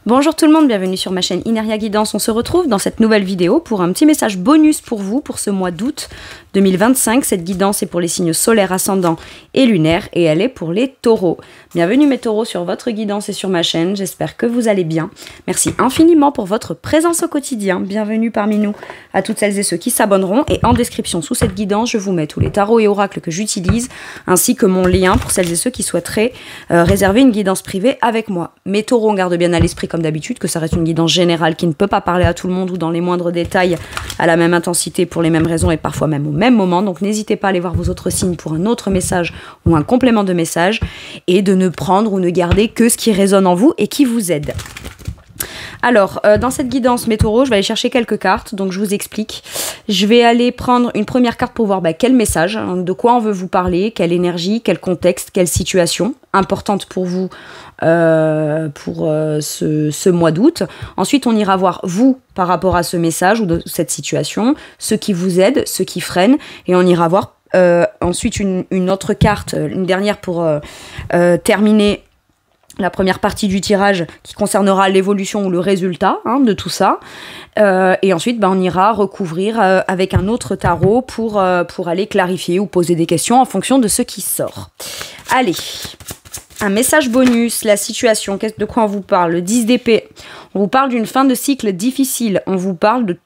Bonjour tout le monde, bienvenue sur ma chaîne Ineria Guidance. On se retrouve dans cette nouvelle vidéo pour un petit message bonus pour vous pour ce mois d'août 2025. Cette guidance est pour les signes solaires, ascendants et lunaires et elle est pour les taureaux. Bienvenue mes taureaux sur votre guidance et sur ma chaîne, j'espère que vous allez bien. Merci infiniment pour votre présence au quotidien. Bienvenue parmi nous à toutes celles et ceux qui s'abonneront et en description sous cette guidance, je vous mets tous les tarots et oracles que j'utilise ainsi que mon lien pour celles et ceux qui souhaiteraient réserver une guidance privée avec moi. Mes taureaux, on garde bien à l'esprit comme d'habitude que ça reste une guidance générale qui ne peut pas parler à tout le monde ou dans les moindres détails à la même intensité pour les mêmes raisons et parfois même au même moment. Donc n'hésitez pas à aller voir vos autres signes pour un autre message ou un complément de message et de ne prendre ou ne garder que ce qui résonne en vous et qui vous aide. Alors, dans cette guidance, mes taureaux, je vais aller chercher quelques cartes, donc je vous explique. Je vais aller prendre une première carte pour voir quel message, de quoi on veut vous parler, quelle énergie, quel contexte, quelle situation importante pour vous pour ce mois d'août. Ensuite, on ira voir vous par rapport à ce message ou de cette situation, ce qui vous aide, ce qui freine, et on ira voir ensuite une autre carte, une dernière pour terminer la première partie du tirage qui concernera l'évolution ou le résultat de tout ça. Et ensuite, on ira recouvrir avec un autre tarot pour aller clarifier ou poser des questions en fonction de ce qui sort. Allez, un message bonus, la situation, de quoi on vous parle? Le 10 d'épée, on vous parle d'une fin de cycle difficile, on vous parle de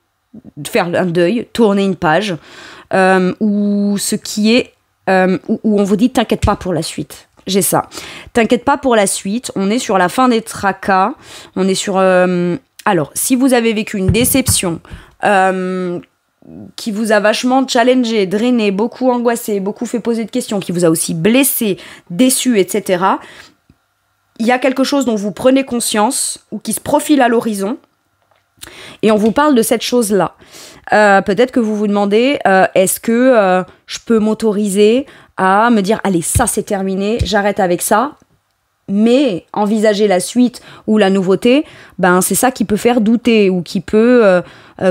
faire un deuil, tourner une page, ou ce qui est, où on vous dit t'inquiète pas pour la suite. J'ai ça. T'inquiète pas pour la suite. On est sur la fin des tracas. On est sur... alors, si vous avez vécu une déception qui vous a vachement challengé, drainé, beaucoup angoissé, beaucoup fait poser de questions, qui vous a aussi blessé, déçu, etc., il y a quelque chose dont vous prenez conscience ou qui se profile à l'horizon et on vous parle de cette chose-là. Peut-être que vous vous demandez, est-ce que je peux m'autoriser à me dire, allez, ça c'est terminé, j'arrête avec ça, mais envisager la suite ou la nouveauté, c'est ça qui peut faire douter ou qui peut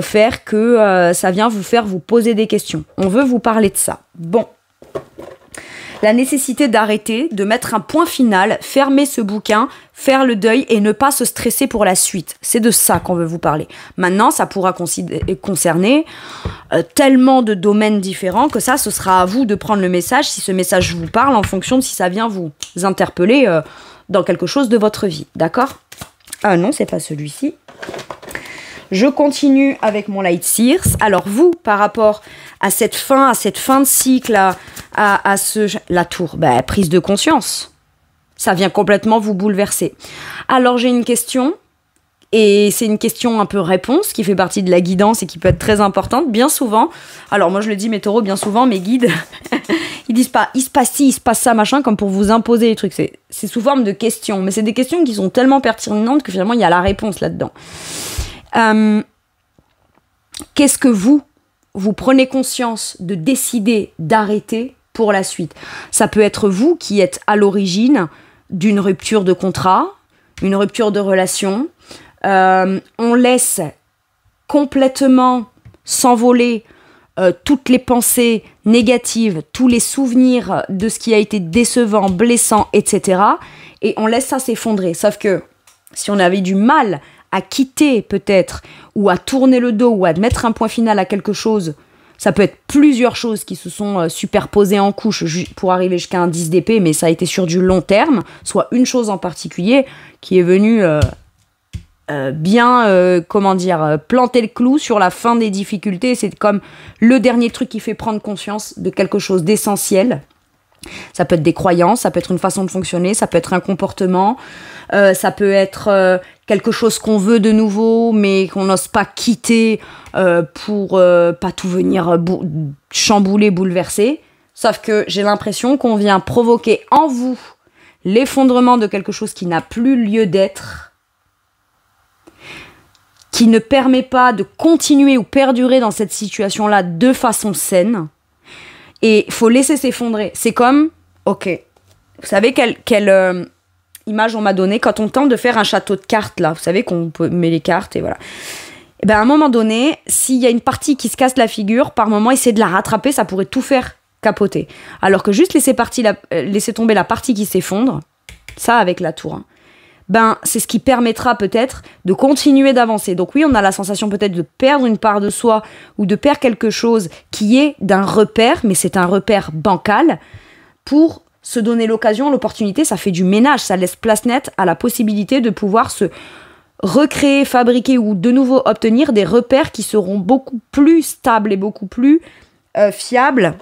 faire que ça vient vous poser des questions. On veut vous parler de ça. Bon. La nécessité d'arrêter, de mettre un point final, fermer ce bouquin, faire le deuil et ne pas se stresser pour la suite. C'est de ça qu'on veut vous parler. Maintenant, ça pourra concerner tellement de domaines différents que ce sera à vous de prendre le message, si ce message vous parle, en fonction de si ça vient vous interpeller dans quelque chose de votre vie. D'accord? Ah non, c'est pas celui-ci. Je continue avec mon Light Seers. Alors vous, par rapport à cette fin de cycle, la tour, prise de conscience. Ça vient complètement vous bouleverser. Alors j'ai une question, et c'est une question un peu réponse, qui fait partie de la guidance et qui peut être très importante, bien souvent. Alors moi je le dis mes taureaux, bien souvent mes guides, ils disent pas il se passe ci, il se passe ça, machin, comme pour vous imposer les trucs. C'est sous forme de questions, mais c'est des questions qui sont tellement pertinentes que finalement il y a la réponse là-dedans. Qu'est-ce que vous prenez conscience de décider d'arrêter pour la suite? Ça peut être vous qui êtes à l'origine d'une rupture de contrat, une rupture de relation. On laisse complètement s'envoler toutes les pensées négatives, tous les souvenirs de ce qui a été décevant, blessant, etc. Et on laisse ça s'effondrer. Sauf que si on avait du mal à quitter peut-être, ou à tourner le dos, ou à mettre un point final à quelque chose, ça peut être plusieurs choses qui se sont superposées en couches pour arriver jusqu'à un 10 d'épée, mais ça a été sur du long terme, soit une chose en particulier qui est venue planter le clou sur la fin des difficultés. C'est comme le dernier truc qui fait prendre conscience de quelque chose d'essentiel. Ça peut être des croyances, ça peut être une façon de fonctionner, ça peut être un comportement, ça peut être quelque chose qu'on veut de nouveau mais qu'on n'ose pas quitter pour pas tout venir chambouler, bouleverser. Sauf que j'ai l'impression qu'on vient provoquer en vous l'effondrement de quelque chose qui n'a plus lieu d'être, qui ne permet pas de continuer ou perdurer dans cette situation-là de façon saine. Et il faut laisser s'effondrer. C'est comme, ok, vous savez quelle image on m'a donnée quand on tente de faire un château de cartes, là. Vous savez qu'on met les cartes et voilà. Et à un moment donné, s'il y a une partie qui se casse la figure, par moment, essayer de la rattraper, ça pourrait tout faire capoter. Alors que juste laisser tomber la partie qui s'effondre, ça avec la tour, ben c'est ce qui permettra peut-être de continuer d'avancer. Donc oui, on a la sensation peut-être de perdre une part de soi ou de perdre quelque chose qui est d'un repère, mais c'est un repère bancal pour se donner l'occasion, l'opportunité, ça fait du ménage, ça laisse place nette à la possibilité de pouvoir se recréer, fabriquer ou de nouveau obtenir des repères qui seront beaucoup plus stables et beaucoup plus fiables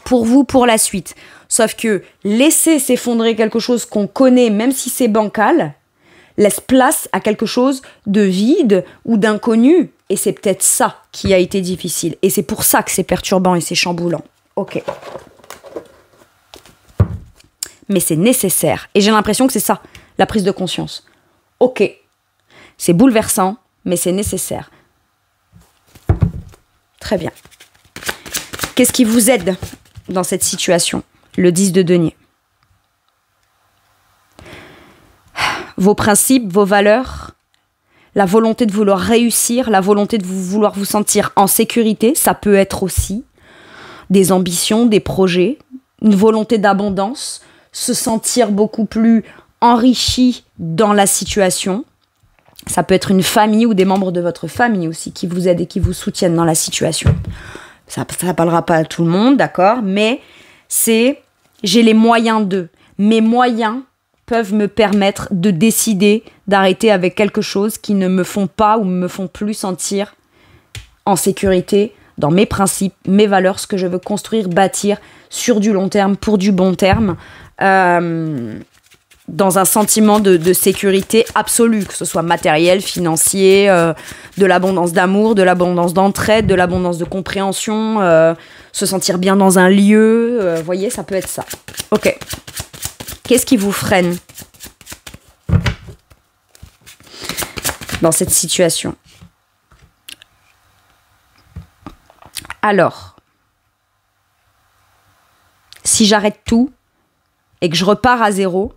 pour vous pour la suite. Sauf que laisser s'effondrer quelque chose qu'on connaît, même si c'est bancal, laisse place à quelque chose de vide ou d'inconnu. Et c'est peut-être ça qui a été difficile. Et c'est pour ça que c'est perturbant et c'est chamboulant. Ok. Mais c'est nécessaire. Et j'ai l'impression que c'est ça, la prise de conscience. Ok. C'est bouleversant, mais c'est nécessaire. Très bien. Qu'est-ce qui vous aide dans cette situation ? Le 10 de denier. Vos principes, vos valeurs, la volonté de vouloir réussir, la volonté de vouloir vous sentir en sécurité, ça peut être aussi des ambitions, des projets, une volonté d'abondance, se sentir beaucoup plus enrichi dans la situation. Ça peut être une famille ou des membres de votre famille aussi qui vous aident et qui vous soutiennent dans la situation. Ça parlera pas à tout le monde, d'accord, mais c'est j'ai les moyens de. Mes moyens peuvent me permettre de décider d'arrêter avec quelque chose qui ne me font pas ou me font plus sentir en sécurité dans mes principes, mes valeurs, ce que je veux construire, bâtir sur du long terme, pour du bon terme, dans un sentiment de sécurité absolue, que ce soit matériel, financier, de l'abondance d'amour, de l'abondance d'entraide, de l'abondance de compréhension, se sentir bien dans un lieu, voyez, ça peut être ça. Ok. Qu'est-ce qui vous freine dans cette situation ? Alors, si j'arrête tout et que je repars à zéro,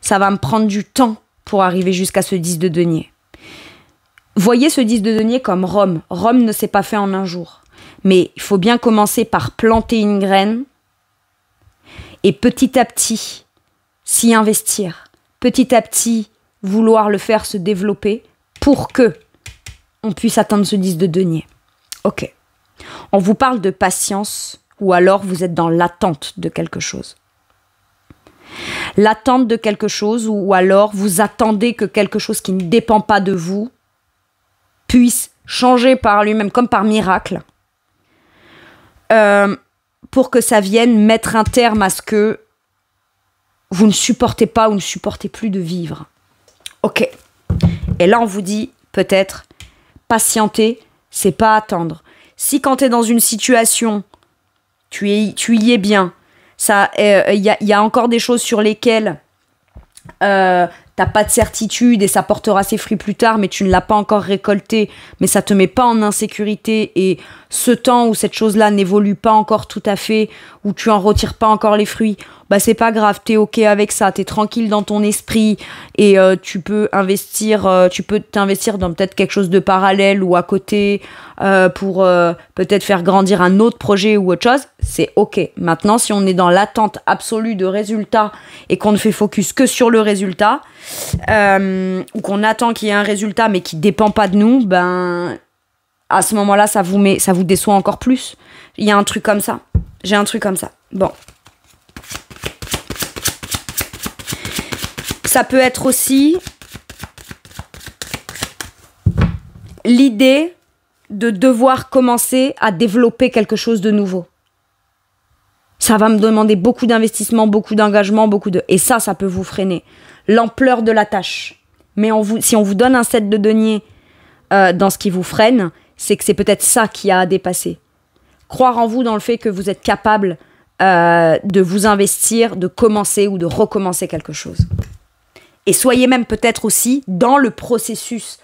ça va me prendre du temps pour arriver jusqu'à ce 10 de denier. Voyez ce 10 de denier comme Rome. Rome ne s'est pas fait en un jour. Mais il faut bien commencer par planter une graine et petit à petit s'y investir. Petit à petit vouloir le faire se développer pour que on puisse atteindre ce 10 de denier. Ok. On vous parle de patience ou alors vous êtes dans l'attente de quelque chose. L'attente de quelque chose ou alors vous attendez que quelque chose qui ne dépend pas de vous puisse changer par lui-même comme par miracle pour que ça vienne mettre un terme à ce que vous ne supportez pas ou ne supportez plus de vivre. Ok. Et là on vous dit peut-être patienter, c'est pas attendre. Si quand tu es dans une situation, tu y es bien, il y a encore des choses sur lesquelles t'as pas de certitude et ça portera ses fruits plus tard, mais tu ne l'as pas encore récolté, mais ça te met pas en insécurité et ce temps où cette chose-là n'évolue pas encore tout à fait, où tu en retires pas encore les fruits, bah c'est pas grave, t'es ok avec ça, t'es tranquille dans ton esprit et tu peux t'investir dans peut-être quelque chose de parallèle ou à côté pour peut-être faire grandir un autre projet ou autre chose, c'est ok. Maintenant, si on est dans l'attente absolue de résultats et qu'on ne fait focus que sur le résultat, ou qu'on attend qu'il y ait un résultat mais qui dépend pas de nous, ben à ce moment-là ça vous déçoit encore plus. Il y a un truc comme ça. J'ai un truc comme ça. Bon. Ça peut être aussi l'idée de devoir commencer à développer quelque chose de nouveau. Ça va me demander beaucoup d'investissement, beaucoup d'engagement, et ça peut vous freiner. L'ampleur de la tâche. Mais si on vous donne un 7 de denier dans ce qui vous freine, c'est que c'est peut-être ça qui a à dépasser. Croire en vous dans le fait que vous êtes capable de vous investir, de commencer ou de recommencer quelque chose. Et soyez même peut-être aussi dans le processus,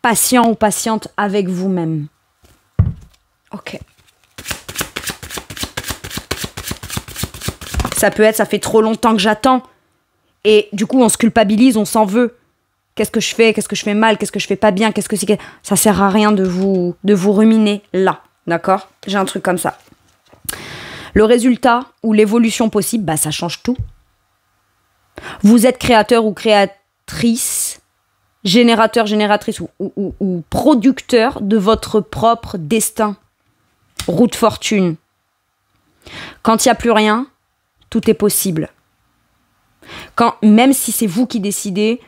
patient ou patiente avec vous-même. Ok. Ça peut être, ça fait trop longtemps que j'attends. Et du coup, on se culpabilise, on s'en veut. Qu'est-ce que je fais mal, qu'est-ce que je fais pas bien, ça sert à rien de vous ruminer là, d'accord ? J'ai un truc comme ça. Le résultat ou l'évolution possible, bah ça change tout. Vous êtes créateur ou créatrice, générateur, génératrice ou producteur de votre propre destin. Roue de fortune. Quand il n'y a plus rien, tout est possible. Même si c'est vous qui décidez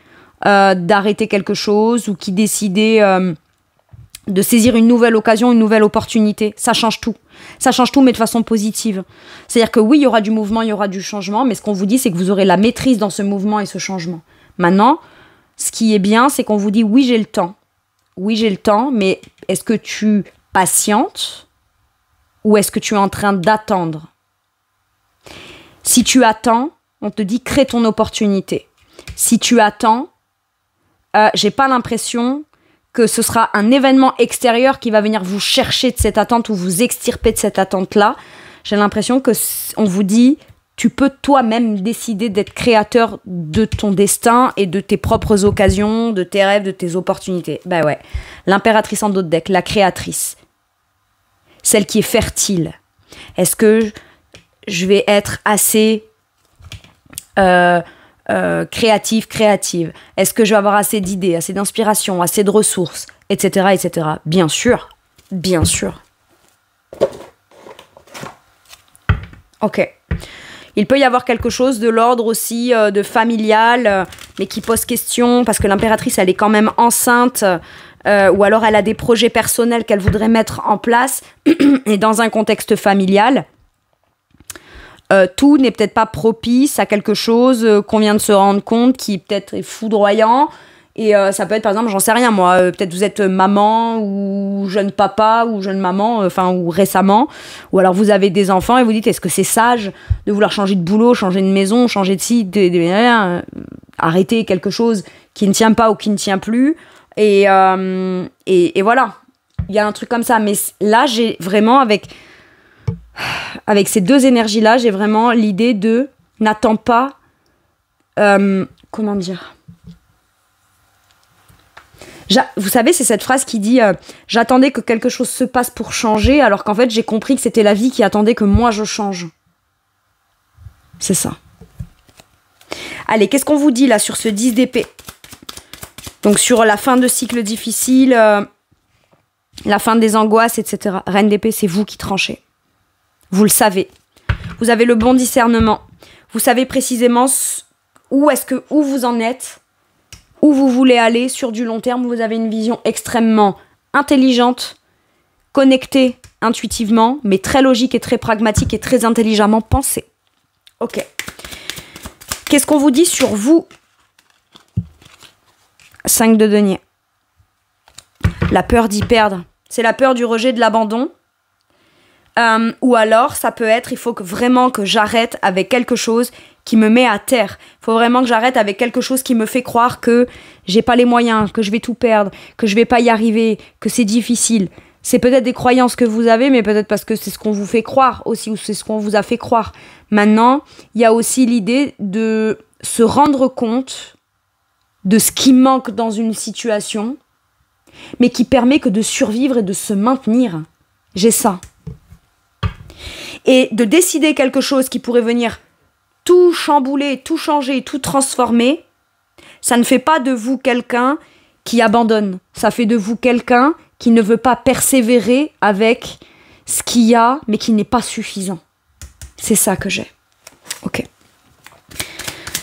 d'arrêter quelque chose ou qui décidez de saisir une nouvelle occasion, une nouvelle opportunité, ça change tout. Ça change tout, mais de façon positive. C'est-à-dire que oui, il y aura du mouvement, il y aura du changement, mais ce qu'on vous dit, c'est que vous aurez la maîtrise dans ce mouvement et ce changement. Maintenant, ce qui est bien, c'est qu'on vous dit oui, j'ai le temps. Oui, j'ai le temps, mais est-ce que tu patientes ou est-ce que tu es en train d'attendre? Si tu attends, on te dit crée ton opportunité. Si tu attends, j'ai pas l'impression que ce sera un événement extérieur qui va venir vous chercher de cette attente ou vous extirper de cette attente-là. J'ai l'impression que on vous dit tu peux toi-même décider d'être créateur de ton destin et de tes propres occasions, de tes rêves, de tes opportunités. Ben ouais, l'impératrice en dos de deck, la créatrice, celle qui est fertile. Est-ce que je vais être assez créative? Est-ce que je vais avoir assez d'idées, assez d'inspiration, assez de ressources, etc., etc. Bien sûr, bien sûr. Ok. Il peut y avoir quelque chose de l'ordre aussi de familial, mais qui pose question, parce que l'impératrice, elle est quand même enceinte, ou alors elle a des projets personnels qu'elle voudrait mettre en place, et dans un contexte familial, tout n'est peut-être pas propice à quelque chose qu'on vient de se rendre compte qui peut-être est foudroyant. Et ça peut être, par exemple, j'en sais rien, moi, peut-être vous êtes maman ou jeune papa ou jeune maman, ou récemment. Ou alors vous avez des enfants et vous dites, est-ce que c'est sage de vouloir changer de boulot, changer de maison, changer de site, arrêter quelque chose qui ne tient pas ou qui ne tient plus. Et voilà, il y a un truc comme ça. Mais là, j'ai vraiment, avec ces deux énergies-là, j'ai vraiment l'idée de n'attends pas, comment dire, vous savez, c'est cette phrase qui dit j'attendais que quelque chose se passe pour changer, alors qu'en fait j'ai compris que c'était la vie qui attendait que moi je change. C'est ça. Allez, qu'est-ce qu'on vous dit là sur ce 10 d'épée? Donc sur la fin de cycle difficile, la fin des angoisses, etc. Reine d'épée, c'est vous qui tranchez. Vous le savez. Vous avez le bon discernement. Vous savez précisément où vous en êtes, où vous voulez aller sur du long terme. Vous avez une vision extrêmement intelligente, connectée intuitivement, mais très logique et très pragmatique et très intelligemment pensée. Ok. Qu'est-ce qu'on vous dit sur vous? 5 de denier. La peur d'y perdre. C'est la peur du rejet, de l'abandon. Ou alors, ça peut être, il faut vraiment que j'arrête avec quelque chose qui me met à terre. Il faut vraiment que j'arrête avec quelque chose qui me fait croire que j'ai pas les moyens, que je vais tout perdre, que je vais pas y arriver, que c'est difficile. C'est peut-être des croyances que vous avez, mais peut-être parce que c'est ce qu'on vous fait croire aussi, ou c'est ce qu'on vous a fait croire. Maintenant, il y a aussi l'idée de se rendre compte de ce qui manque dans une situation, mais qui permet que de survivre et de se maintenir. J'ai ça. Et de décider quelque chose qui pourrait venir tout chambouler, tout changer, tout transformer, ça ne fait pas de vous quelqu'un qui abandonne. Ça fait de vous quelqu'un qui ne veut pas persévérer avec ce qu'il y a, mais qui n'est pas suffisant. C'est ça que j'ai. Ok.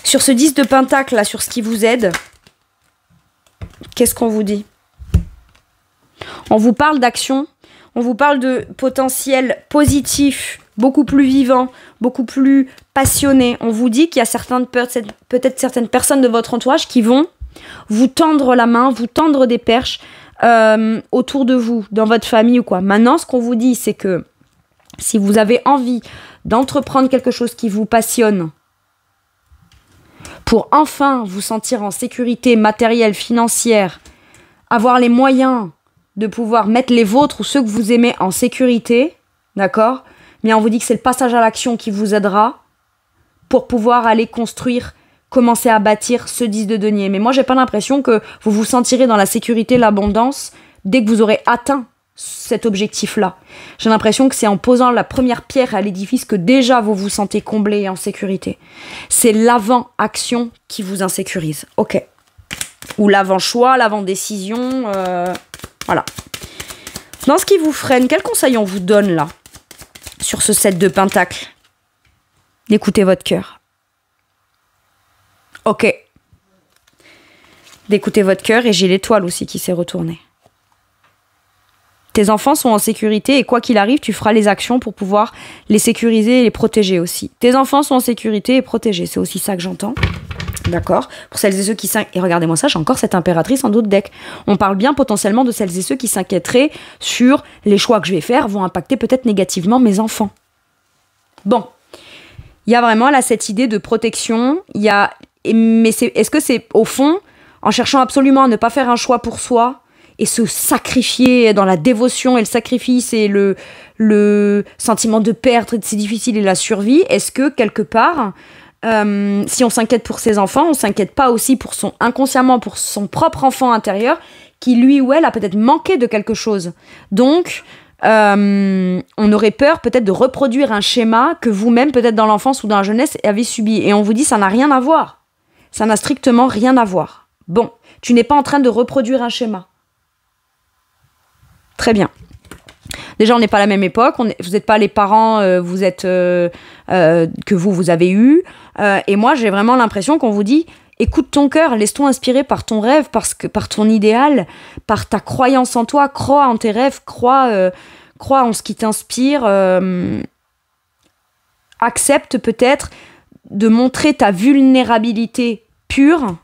Sur ce 10 de pentacle, là, sur ce qui vous aide, qu'est-ce qu'on vous dit? On vous parle d'action, on vous parle de potentiel positif, beaucoup plus vivant, beaucoup plus passionné. On vous dit qu'il y a peut-être certaines personnes de votre entourage qui vont vous tendre la main, vous tendre des perches autour de vous, dans votre famille ou quoi. Maintenant, ce qu'on vous dit, c'est que si vous avez envie d'entreprendre quelque chose qui vous passionne, pour enfin vous sentir en sécurité matérielle, financière, avoir les moyens de pouvoir mettre les vôtres ou ceux que vous aimez en sécurité, d'accord ? Mais on vous dit que c'est le passage à l'action qui vous aidera pour pouvoir aller construire, commencer à bâtir ce 10 de denier. Mais moi, j'ai pas l'impression que vous vous sentirez dans la sécurité, l'abondance, dès que vous aurez atteint cet objectif-là. J'ai l'impression que c'est en posant la première pierre à l'édifice que déjà vous vous sentez comblé et en sécurité. C'est l'avant-action qui vous insécurise. Ok. Ou l'avant-choix, l'avant-décision. Voilà. Dans ce qui vous freine, quel conseil on vous donne là sur ce 7 de Pentacle? D'écouter votre cœur. Ok. D'écouter votre cœur, et j'ai l'étoile aussi qui s'est retournée. Tes enfants sont en sécurité et quoi qu'il arrive, tu feras les actions pour pouvoir les sécuriser et les protéger aussi. Tes enfants sont en sécurité et protégés, c'est aussi ça que j'entends. D'accord? Pour celles et ceux qui s'inquiètent, et regardez-moi ça, j'ai encore cette impératrice en dos de deck. On parle bien potentiellement de celles et ceux qui s'inquiéteraient sur les choix que je vais faire vont impacter peut-être négativement mes enfants. Bon. Il y a vraiment là cette idée de protection. Mais est-ce que c'est au fond, en cherchant absolument à ne pas faire un choix pour soi, et se sacrifier dans la dévotion et le sacrifice et le sentiment de perdre, c'est difficile, et la survie, est-ce que quelque part, si on s'inquiète pour ses enfants, on s'inquiète pas aussi pour inconsciemment pour son propre enfant intérieur, qui lui ou elle a peut-être manqué de quelque chose. Donc, on aurait peur peut-être de reproduire un schéma que vous-même, peut-être dans l'enfance ou dans la jeunesse, avez subi. Et on vous dit, ça n'a rien à voir. Ça n'a strictement rien à voir. Bon, tu n'es pas en train de reproduire un schéma. Très bien. Déjà, on n'est pas à la même époque. Vous n'êtes pas les parents que vous avez eus. Et moi, j'ai vraiment l'impression qu'on vous dit, écoute ton cœur, laisse-toi inspirer par ton rêve, par ton idéal, par ta croyance en toi. Crois en tes rêves, crois en ce qui t'inspire. Accepte peut-être de montrer ta vulnérabilité pure,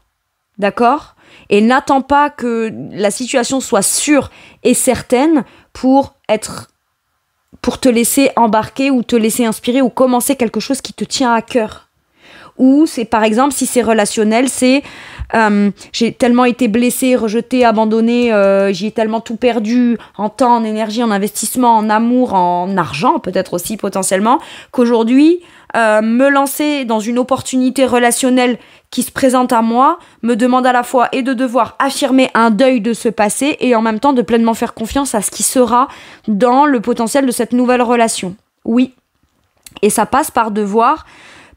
d'accord ? Et n'attends pas que la situation soit sûre et certaine pour te laisser embarquer ou te laisser inspirer ou commencer quelque chose qui te tient à cœur. Ou c'est par exemple, si c'est relationnel, c'est j'ai tellement été blessée, rejetée, abandonnée, j'y ai tellement tout perdu en temps, en énergie, en investissement, en amour, en argent peut-être aussi potentiellement, qu'aujourd'hui, me lancer dans une opportunité relationnelle qui se présente à moi, me demande à la fois et de devoir affirmer un deuil de ce passé et en même temps de pleinement faire confiance à ce qui sera dans le potentiel de cette nouvelle relation. Oui. Et ça passe par devoir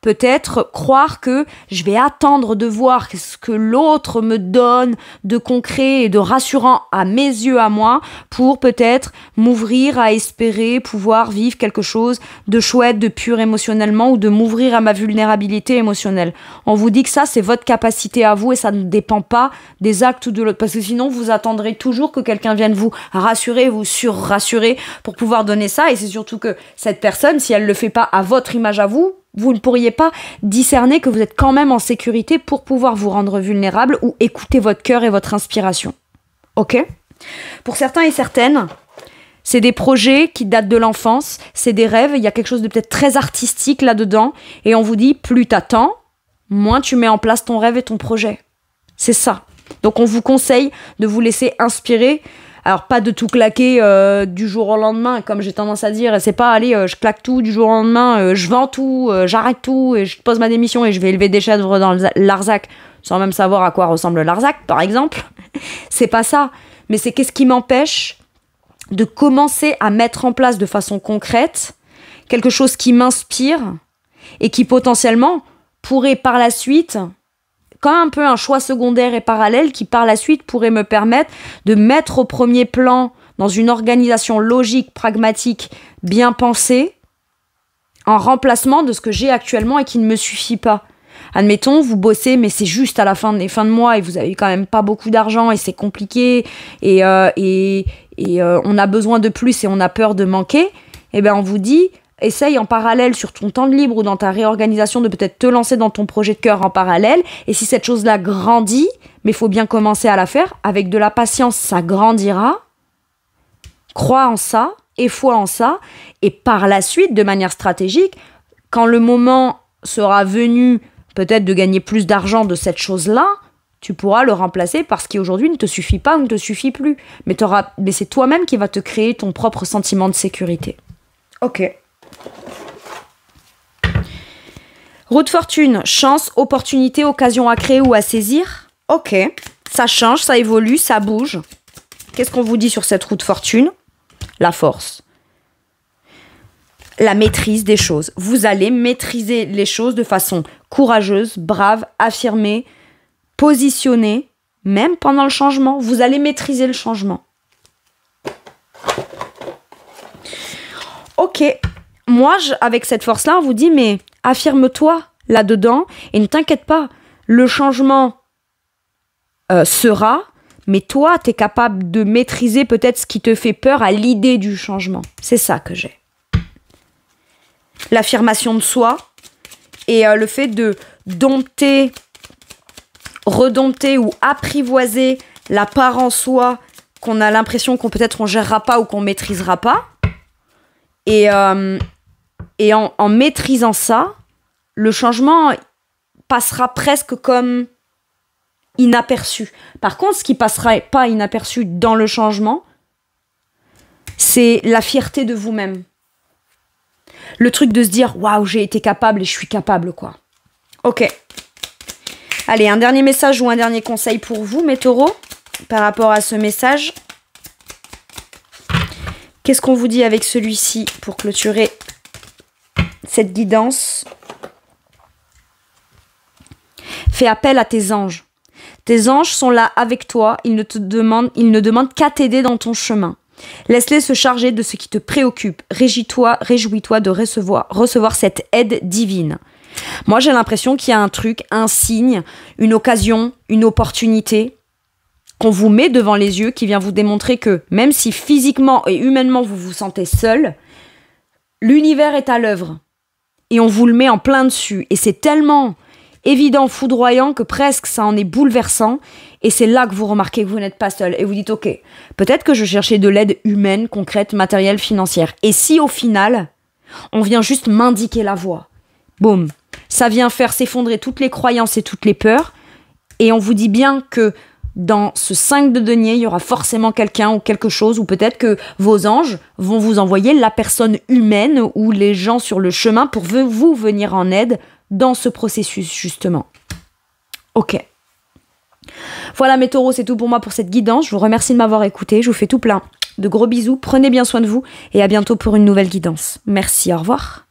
peut-être croire que je vais attendre de voir ce que l'autre me donne de concret et de rassurant à mes yeux, à moi, pour peut-être m'ouvrir à espérer pouvoir vivre quelque chose de chouette, de pur émotionnellement, ou de m'ouvrir à ma vulnérabilité émotionnelle. On vous dit que ça, c'est votre capacité à vous et ça ne dépend pas des actes de l'autre. Parce que sinon, vous attendrez toujours que quelqu'un vienne vous rassurer, vous sur-rassurer pour pouvoir donner ça. Et c'est surtout que cette personne, si elle ne le fait pas à votre image à vous, vous ne pourriez pas discerner que vous êtes quand même en sécurité pour pouvoir vous rendre vulnérable ou écouter votre cœur et votre inspiration. Ok ? Pour certains et certaines, c'est des projets qui datent de l'enfance, c'est des rêves, il y a quelque chose de peut-être très artistique là-dedans, et on vous dit, plus t'attends, moins tu mets en place ton rêve et ton projet. C'est ça. Donc on vous conseille de vous laisser inspirer. Alors, pas de tout claquer du jour au lendemain, comme j'ai tendance à dire. C'est pas, allez, je claque tout du jour au lendemain, je vends tout, j'arrête tout, et je pose ma démission et je vais élever des chèvres dans le Larzac, sans même savoir à quoi ressemble le Larzac, par exemple. C'est pas ça. Mais c'est qu'est-ce qui m'empêche de commencer à mettre en place de façon concrète quelque chose qui m'inspire et qui potentiellement pourrait par la suite... comme un peu un choix secondaire et parallèle qui par la suite pourrait me permettre de mettre au premier plan dans une organisation logique, pragmatique, bien pensée, en remplacement de ce que j'ai actuellement et qui ne me suffit pas. Admettons, vous bossez, mais c'est juste à la fin de mois et vous avez quand même pas beaucoup d'argent et c'est compliqué et on a besoin de plus et on a peur de manquer. Eh bien, on vous dit... essaye en parallèle sur ton temps de libre ou dans ta réorganisation de peut-être te lancer dans ton projet de cœur en parallèle. Et si cette chose-là grandit, mais il faut bien commencer à la faire, avec de la patience, ça grandira. Crois en ça et foi en ça. Et par la suite, de manière stratégique, quand le moment sera venu peut-être de gagner plus d'argent de cette chose-là, tu pourras le remplacer par ce qui aujourd'hui ne te suffit pas ou ne te suffit plus. Mais c'est toi-même qui vas te créer ton propre sentiment de sécurité. Ok. Roue de fortune, chance, opportunité, occasion à créer ou à saisir. Ok, ça change, ça évolue, ça bouge. Qu'est-ce qu'on vous dit sur cette roue de fortune ? la force, la maîtrise des choses. Vous allez maîtriser les choses de façon courageuse, brave, affirmée, positionnée, même pendant le changement. Vous allez maîtriser le changement. Ok, moi, avec cette force-là, on vous dit, mais affirme-toi là-dedans et ne t'inquiète pas, le changement sera, mais toi, tu es capable de maîtriser peut-être ce qui te fait peur à l'idée du changement. C'est ça que j'ai. L'affirmation de soi et le fait de dompter, redompter ou apprivoiser la part en soi qu'on a l'impression qu'on peut-être on gérera pas ou qu'on maîtrisera pas. Et en maîtrisant ça, le changement passera presque comme inaperçu. Par contre, ce qui passera pas inaperçu dans le changement, c'est la fierté de vous-même. Le truc de se dire « Waouh, j'ai été capable et je suis capable, quoi. » Ok. Allez, un dernier message ou un dernier conseil pour vous, mes taureaux, par rapport à ce message. Qu'est-ce qu'on vous dit avec celui-ci pour clôturer cette guidance? Fais appel à tes anges. Tes anges sont là avec toi, ils ne demandent qu'à t'aider dans ton chemin. Laisse-les se charger de ce qui te préoccupe. Réjouis-toi de recevoir cette aide divine. Moi, j'ai l'impression qu'il y a un truc, un signe, une occasion, une opportunité qu'on vous met devant les yeux qui vient vous démontrer que même si physiquement et humainement vous vous sentez seul, l'univers est à l'œuvre. Et on vous le met en plein dessus. Et c'est tellement évident, foudroyant, que presque ça en est bouleversant. Et c'est là que vous remarquez que vous n'êtes pas seul. Et vous dites, ok, peut-être que je cherchais de l'aide humaine, concrète, matérielle, financière. Et si au final, on vient juste m'indiquer la voie, boum, ça vient faire s'effondrer toutes les croyances et toutes les peurs. Et on vous dit bien que dans ce 5 de denier, il y aura forcément quelqu'un ou quelque chose, ou peut-être que vos anges vont vous envoyer la personne humaine ou les gens sur le chemin pour vous venir en aide dans ce processus, justement. Ok. Voilà mes taureaux, c'est tout pour moi pour cette guidance. Je vous remercie de m'avoir écouté. Je vous fais tout plein de gros bisous. Prenez bien soin de vous et à bientôt pour une nouvelle guidance. Merci, au revoir.